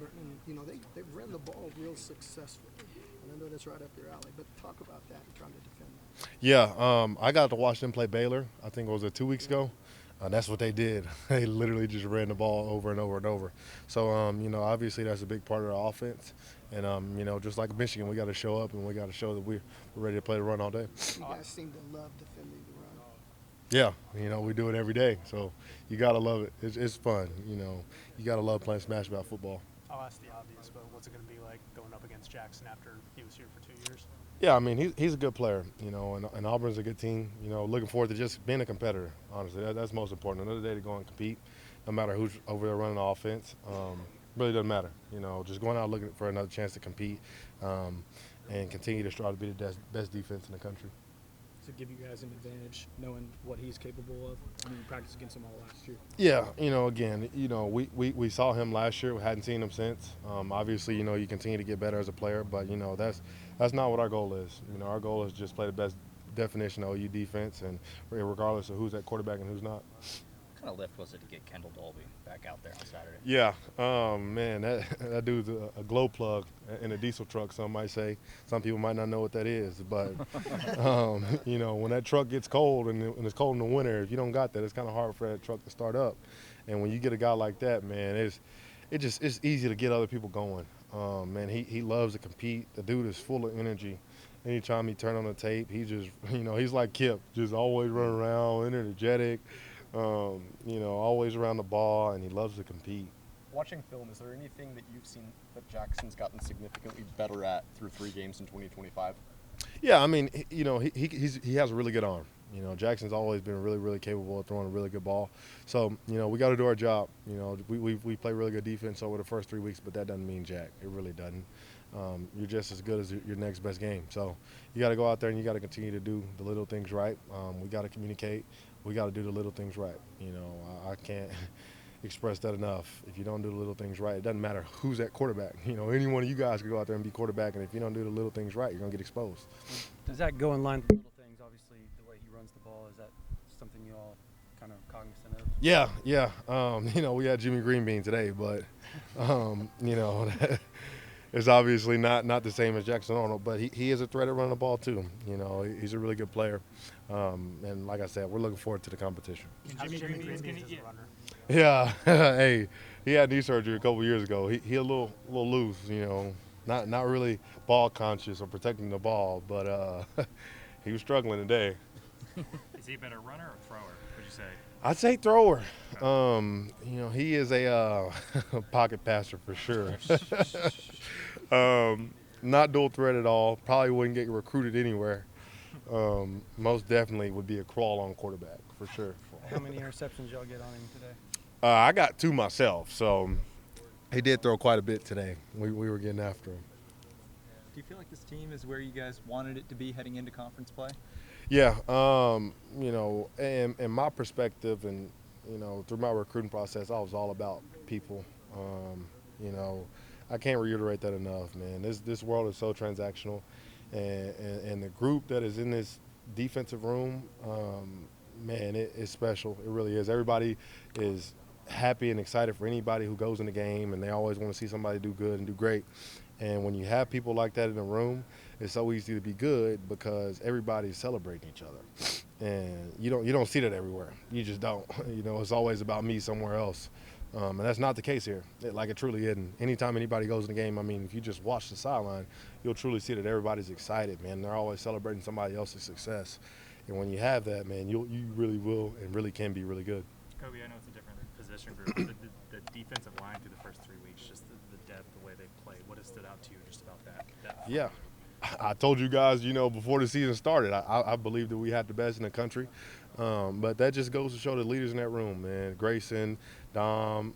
Auburn, and they've ran the ball real successfully. And I know that's right up your alley. But talk about that and trying to defend that. Yeah, I got to watch them play Baylor. I think it was 2 weeks ago. That's what they did. They literally just ran the ball over and over and over. So, obviously that's a big part of the offense. And, just like Michigan, we got to show up and we got to show that we're ready to play the run all day. You guys seem to love defending the run. Yeah, we do it every day. So you got to love it. It's fun. You got to love playing smash mouth football. I'll ask the obvious, but what's it going to be like going up against Jackson after he was here for 2 years? Yeah, I mean, he's a good player, and Auburn's a good team. Looking forward to just being a competitor, honestly. That's most important. Another day to go and compete, no matter who's over there running the offense. Really doesn't matter. Just going out looking for another chance to compete and continue to strive to be the best defense in the country. Does it give you guys an advantage knowing what he's capable of? I mean, you practiced against him all last year. Yeah, again, we saw him last year. We hadn't seen him since. Obviously, you continue to get better as a player, but, that's not what our goal is. Our goal is just play the best definition of OU defense, and regardless of who's at quarterback and who's not. What kind of lift was it to get Kendall Dolby back out there on Saturday? Yeah, man, that dude's a glow plug in a diesel truck, some might say. Some people might not know what that is, but, when that truck gets cold and it's cold in the winter, if you don't got that, it's kind of hard for that truck to start up. And when you get a guy like that, man, it's easy to get other people going. Man, he loves to compete. The dude is full of energy. Anytime he turn on the tape, he just, he's like Kip, just always running around, energetic. Always around the ball, and he loves to compete. Watching film, is there anything that you've seen that Jackson's gotten significantly better at through 3 games in 2025? Yeah, I mean, he has a really good arm. Jackson's always been really, really capable of throwing a really good ball. So, we got to do our job. We play really good defense over the first 3 weeks, but that doesn't mean jack. It really doesn't. You're just as good as your next best game. So you got to go out there and you got to continue to do the little things right. We got to communicate. We got to do the little things right. I can't express that enough. If you don't do the little things right, it doesn't matter who's at quarterback. Any one of you guys can go out there and be quarterback, and if you don't do the little things right, you're going to get exposed. Does that go in line with little things? Obviously, the way he runs the ball, is that something you all kind of cognizant of? Yeah. We had Jimmy Green Bean today, but, it's obviously not the same as Jackson Arnold, but he is a threat at running the ball too. He's a really good player, and like I said, we're looking forward to the competition. Jimmy Green as a runner? Yeah, hey, he had knee surgery a couple years ago. He a little loose, not really ball conscious or protecting the ball, but he was struggling today. Is he a better runner or thrower, would you say? I'd say thrower. He is a pocket passer for sure. Not dual threat at all. Probably wouldn't get recruited anywhere. Most definitely would be a crawl on quarterback for sure. How many interceptions y'all get on him today? I got 2 myself, so he did throw quite a bit today. We were getting after him. Do you feel like this team is where you guys wanted it to be heading into conference play? Yeah, in my perspective and, through my recruiting process, I was all about people. I can't reiterate that enough, man. This world is so transactional, and the group that is in this defensive room, man, it's special. It really is. Everybody is happy and excited for anybody who goes in the game, and they always want to see somebody do good and do great. And when you have people like that in the room, it's so easy to be good because everybody's celebrating each other, and you don't see that everywhere. You just don't. It's always about me somewhere else, and that's not the case here. It truly isn't. Anytime anybody goes in the game, I mean, if you just watch the sideline, you'll truly see that everybody's excited, man. They're always celebrating somebody else's success, and when you have that, man, you really will and really can be really good. Kobie, I know it's a different position group. The defensive line through the first 3 weeks, just the depth, the way they played. What has stood out to you just about that? Yeah. I told you guys, before the season started, I believe that we had the best in the country. But that just goes to show the leaders in that room, man. Grayson, Dom,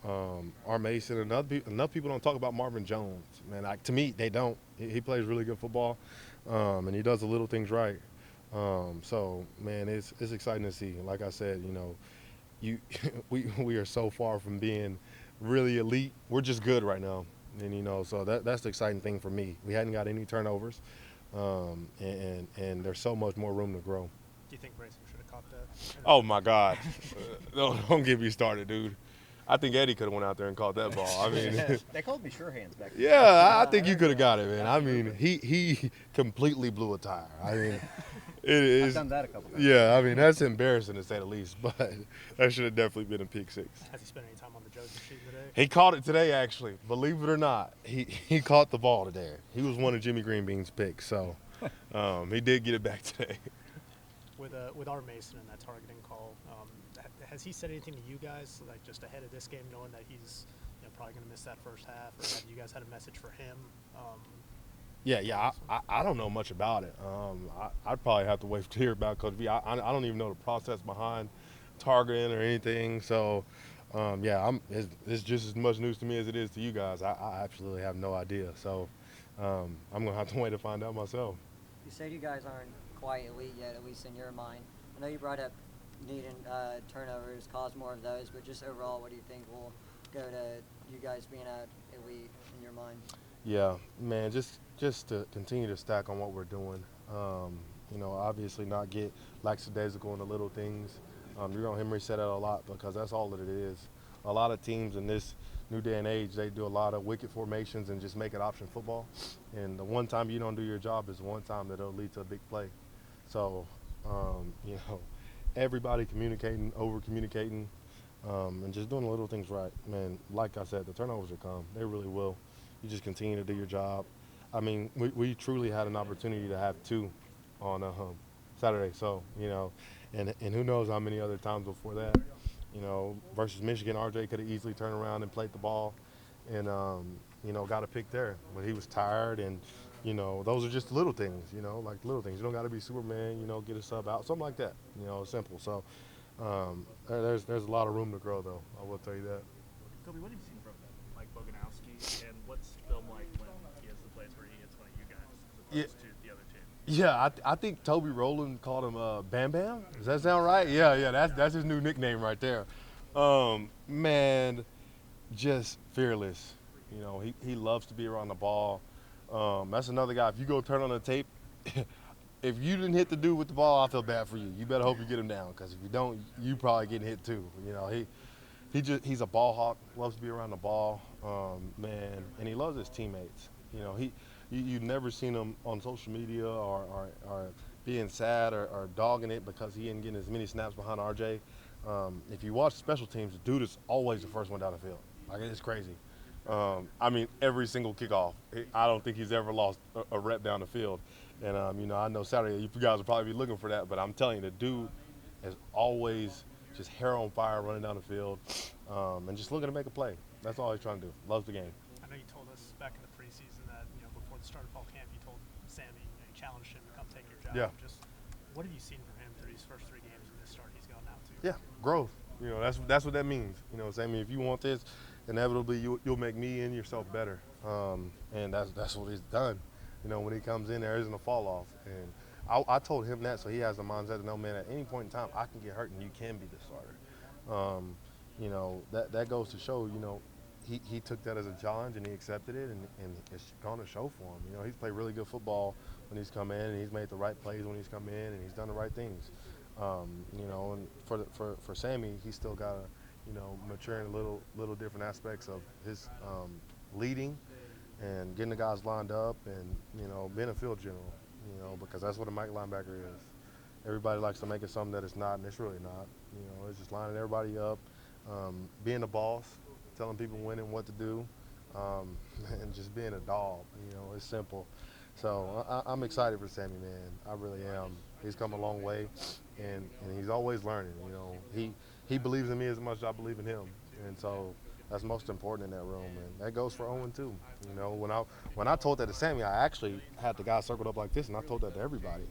R. Mason, and enough people don't talk about Marvin Jones. Man, to me, they don't. He plays really good football, and he does the little things right. So, man, it's exciting to see. Like I said, we are so far from being really elite. We're just good right now. And, so that's the exciting thing for me. We hadn't got any turnovers, and there's so much more room to grow. Do you think Grayson should have caught that? Oh, my God. Don't get me started, dude. I think Eddie could have went out there and caught that ball. I mean, They called me sure hands back then. yeah, I think you could have got it, man. I mean, he completely blew a tire. I mean, it is. I've done that a couple times. Yeah, I mean that's embarrassing to say the least, but that should have definitely been a pick six. Has he spent any time on the Joe's machine today? He caught it today, actually. Believe it or not, he caught the ball today. He was one of Jimmy Green Bean's picks, so he did get it back today. With our Mason and that targeting call, has he said anything to you guys, like just ahead of this game, knowing that he's probably going to miss that first half, or have you guys had a message for him? Yeah. I don't know much about it. I'd probably have to wait to hear about Coach V. I don't even know the process behind targeting or anything. So, it's just as much news to me as it is to you guys. I absolutely have no idea. So, I'm going to have to wait to find out myself. You said you guys aren't quite elite yet, at least in your mind. I know you brought up needing turnovers, cause more of those, but just overall, what do you think will go to you guys being elite in your mind? Yeah, man, just to continue to stack on what we're doing. Obviously not get lackadaisical in the little things. Henry said that a lot because that's all that it is. A lot of teams in this new day and age, they do a lot of wicked formations and just make it option football. And the one time you don't do your job is the one time that it'll lead to a big play. So, everybody communicating, over-communicating, and just doing the little things right. Man, like I said, the turnovers will come. They really will. You just continue to do your job. I mean, we truly had an opportunity to have two on Saturday. So, and who knows how many other times before that. Versus Michigan, RJ could have easily turned around and played the ball and, got a pick there. But he was tired and, those are just little things, like little things. You don't got to be Superman, get a sub out, something like that, simple. So there's a lot of room to grow, though. I will tell you that. Kobie, what have you seen from Mike Boganowski, and what's film like when he has the plays where he hits one of you guys as opposed to the other team? Yeah, I think Toby Rowland called him Bam Bam. Does that sound right? Yeah, that's his new nickname right there. Man, just fearless. He loves to be around the ball. That's another guy. If you go turn on the tape, if you didn't hit the dude with the ball, I feel bad for you. You better hope you get him down, because if you don't, you probably getting hit too. He's a ball hawk, loves to be around the ball, man, and he loves his teammates. You've never seen him on social media or being sad or dogging it because he ain't getting as many snaps behind RJ. If you watch special teams, the dude is always the first one down the field. Like, it's crazy. Every single kickoff, I don't think he's ever lost a rep down the field. And, I know Saturday you guys will probably be looking for that, but I'm telling you, the dude is always just hair on fire running down the field and just looking to make a play. That's all he's trying to do. Loves the game. I know you told us back in the preseason that before the start of fall camp, you told Sammy, you challenged him to come take your job. Yeah. Just what have you seen from him through these first 3 games and this start he's going out to? Yeah, growth. That's what that means. Sammy, if you want this, inevitably you'll make me and yourself better. And that's what he's done. When he comes in, there isn't a fall off. And I told him that so he has the mindset to know, man, at any point in time I can get hurt and you can be the starter. That goes to show, he took that as a challenge and he accepted it, and it's going to show for him. He's played really good football when he's come in, and he's made the right plays when he's come in, and he's done the right things. And for Sammy, he's still got to, mature in little different aspects of his leading and getting the guys lined up and, being a field general, because that's what a Mike linebacker is. Everybody likes to make it something that it's not, and it's really not. It's just lining everybody up, being the boss, telling people when and what to do, and just being a dog. It's simple. So I'm excited for Sammy, man. I really am. He's come a long way, and he's always learning. He believes in me as much as I believe in him, and so that's most important in that room. And that goes for Owen too. When I told that to Sammy, I actually had the guy circled up like this, and I told that to everybody.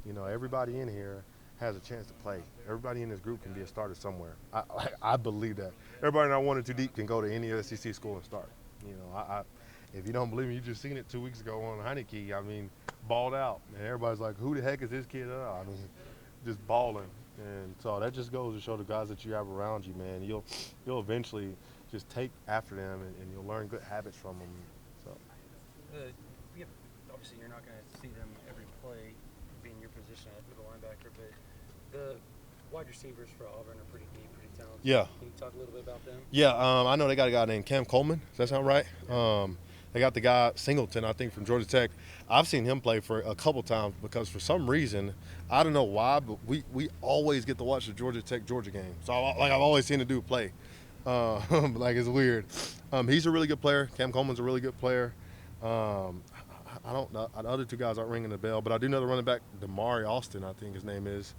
Everybody in here has a chance to play. Everybody in this group can be a starter somewhere. I believe that. Everybody not 1 or 2 deep can go to any SEC school and start. If you don't believe me, you just seen it 2 weeks ago on Heineke. Balled out, and everybody's like, "Who the heck is this kid?" Just balling. And so that just goes to show the guys that you have around you, man. You'll eventually just take after them, and you'll learn good habits from them. So. Obviously, you're not going to see them every play, being your position at the linebacker, but the wide receivers for Auburn are pretty deep, pretty Yeah. Can you talk a little bit about them? Yeah, I know they got a guy named Cam Coleman. Does that sound right? They got the guy Singleton, I think, from Georgia Tech. I've seen him play for a couple times because for some reason, I don't know why, but we always get to watch the Georgia Tech-Georgia game. So, I've always seen the dude play. Like, it's weird. He's a really good player. Cam Coleman's a really good player. I don't know. The other two guys aren't ringing the bell, but I do know the running back, Damari Austin, I think his name is.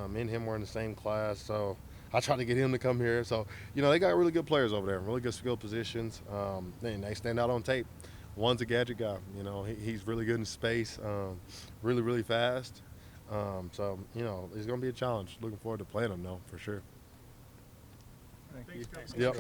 Me and him were in the same class, so I tried to get him to come here. So, they got really good players over there, really good skill positions. And they stand out on tape. One's a gadget guy. He's really good in space, really, really fast. So, it's going to be a challenge. Looking forward to playing him, though, for sure. Thank you. Yep.